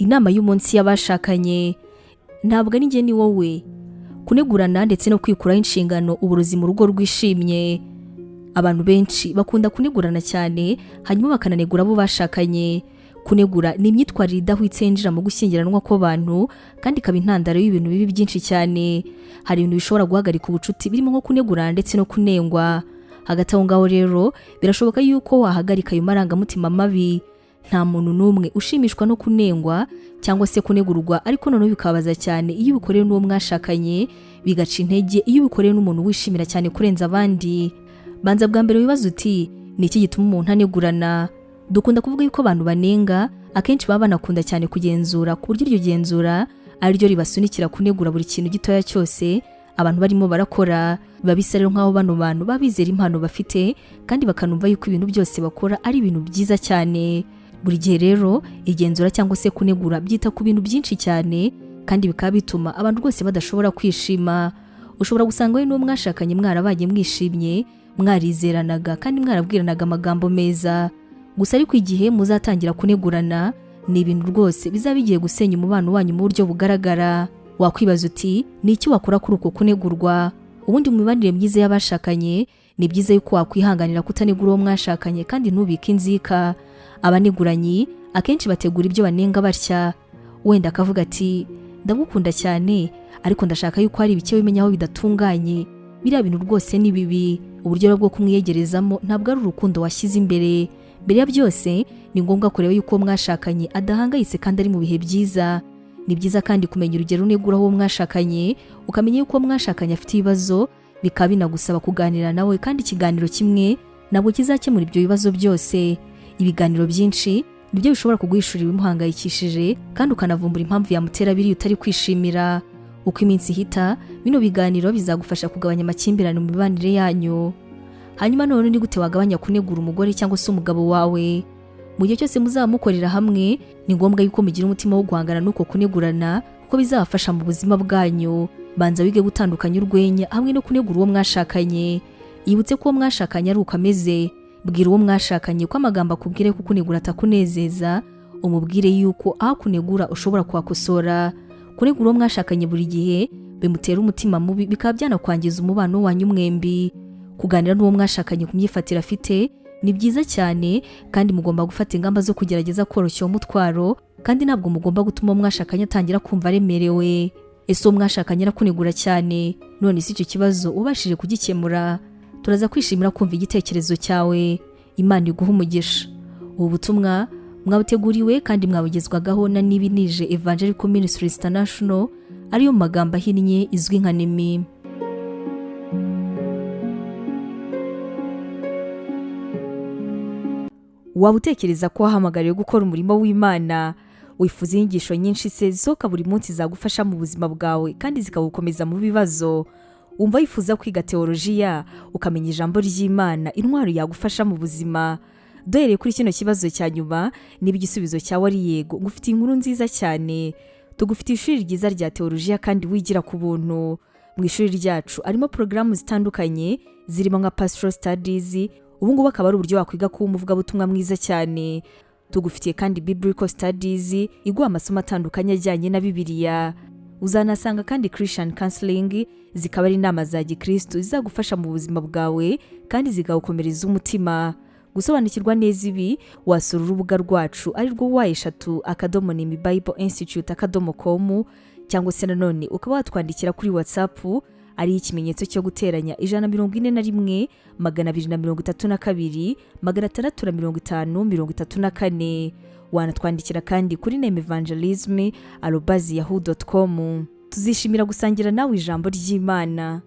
Inama y'umunsi y'abashakanye. Ntabwo ari njye ni wowe. Kunegurana ndetse no kwikuraho inshingano, uburozi mu rugo rwishimye. Abantu benshi bakunda kunegurana cyane hanyuma bakananegura abo bashakanye. Kunegura ni imyitwarire idahwitse yinjira mu gushyingiranwa kw'abantu kandi ikaba intandaro y'ibintu bibi byinshi cyane. Hari ibintu bishobora guhagarika ubucuti birimo nko kunegurana ndetse no kunengwa. Hagati aho ngaho rero birashoboka yuko wahagarika ayo marangamutima mabi. Nta muntu n'umwe ushimishwa no kunengwa cyangwa se kunegurwa, ariko noneho bikabaza cyane iyo ubikorewe n'uwo mwashakanye, bigaca intege iyo ubikorewe n'umuntu wishimira cyane kurenza abandi. Banza bwa mbere wibaza uti ni iki gituma umuntu anegurana? Dukunda kuvuga yuko abantu banenga akenshi baba banakunda cyane kugenzura, ku buryo iryo genzura ari ryo ribasunikira kunegura buri kintu gitoya cyose abantu barimo barakora. Biba bisa rero nk'aho bano bantu babizera impano bafite kandi bakanumva yuko ibintu byose bakora ari ibintu byiza cyane. Buri gihe rero igenzura cyangwa se kunegura byita ku bintu byinshi cyane kandi bikaba bituma abantu rwose badashobora kwishima. Ushobora gusanga we n'uwo mwashakanye mwarabaye mwishimye, mwarizeranaga kandi mwarabwiranaga amagambo meza. Gusa ariko igihe muzatangira kunegurana ni ibintu rwose bizaba bigiye gusenya umubano wanyu mu buryo bugaragara. Wakwibaza uti ni iki wakora kuri uko kunegurwa? Ubundi mu mibanire myiza y'abashakanye ni byiza yuko wakwihanganira kutanegura uwo mwashakanye kandi ntubike inzika. Abaneguranyi akenshi bategura ibyo banenga batya. Wenda akavuga ati ndagukunda cyane ariko ndashaka yuko hari ibike wimenyaho bidatunganye. Biriya bintu rwose ni bibi. Uburyo bwo kumwiyegerezamo ntabwo ari urukundo washyize imbere. Mbere ya byose ni ngombwa kureba yuko mwashakanye adahangayitse kandi ari mu bihe byiza. Ni byiza kandi kumenya urugero uneguraho uwo mwashakanye, ukamenya yuko mwashakanye afite ibibazo, bikaba binagusaba kuganira nawe kandi ikiganiro kimwe ntabwo kizakemura ibyo bibazo byose. Ibiganiro byinshi nibyo bishobora kuguhishurira ibimuhangayikishije kandi ukanavumbura impamvu yamutera biri utari kwishimira. Uko iminsi ihita, bino biganiro bizagufasha kugabanya amakimbirane mu mibanire yanyu. Hanyuma none ni gute wagabanya kunegura umugore cyangwa se umugabo wawe? Mu gihe cyose muzamukorera hamwe, ni ngombwa yuko mugira umutima wo guhangana n'uko kunegurana kuko bizabafasha mu buzima bwanyu. Banza wige gutandukanya urwenya hamwe no kunegura uwo mwashakanye. Yibutse ko uwo mwashakanye ari uko ameze. Bwira uwo mwashakanye ko amagambo akubwire ko kunegura atakunezeza, umubwire yuko aho kunegura ushobora kuhakosora. Kunegura uwo mwashakanye buri gihe bimutera umutima mubi, bikaba byanakwangiza umubano wanyu mwembi. Kuganira n'uwo mwashakanye ku myifatire afite ni byiza cyane kandi mugomba gufata ingamba zo kugerageza koroshya umutwaro, kandi ntabwo mugomba gutuma uwo mwashakanye atangira kumva aremerewe. Ese uwo mwashakanye arakunegura cyane, none si icyo kibazo ubashije kugikemura? Turaza kwishimira kumva igitekerezo cyawe. Imana iguha umugisha. Ubu butumwa mwabuteguriwe kandi mwabugezwagaho na Nemi Evangelical Ministries International, ariyo magambo ahinnye izwi nka Nemi. Waba utekereza ko wahamagariwe gukora umurimo w'Imana? Wifuza inyigisho nyinshi se zisohoka buri munsi zagufasha mu buzima bwawe kandi zikagukomeza mu bibazo? Wumva wifuza kwiga teolojiya, ukamenya ijambo ry'Imana, intwaro yagufasha mu buzima? Duhereye kuri kino kibazo cya nyuma, niba igisubizo cyawe ari yego, ngufitiye inkuru nziza cyane. Tugufitiye ishuri ryiza rya teolojiya kandi wigira ku buntu. Mu ishuri ryacu harimo porogaramu zitandukanye zirimo nka pastoral studies. Ubu ngubu akaba ari uburyo wakwiga kuba umuvugabutumwa mwiza cyane. Tugufitiye kandi biblical studies, iguha amasomo atandukanye ajyanye na Bibiliya. Uzanasanga kandi Christian counseling, zikaba ari inama za Gikristo zizagufasha mu buzima bwawe kandi zigawukomereza umutima. Gusobanukirwa neza ibi, wasura urubuga rwacu ari rwo wa@nemibibleinstitute.com, cyangwa se nanone ukaba watwandikira kuri WhatsApp ari ikimenyetso cyo guteranya 141 232 650 Wanatwandikira kandi kuri nemevangelism@yahoo.com. Tuzishimira gusangira nawe ijambo ry'Imana.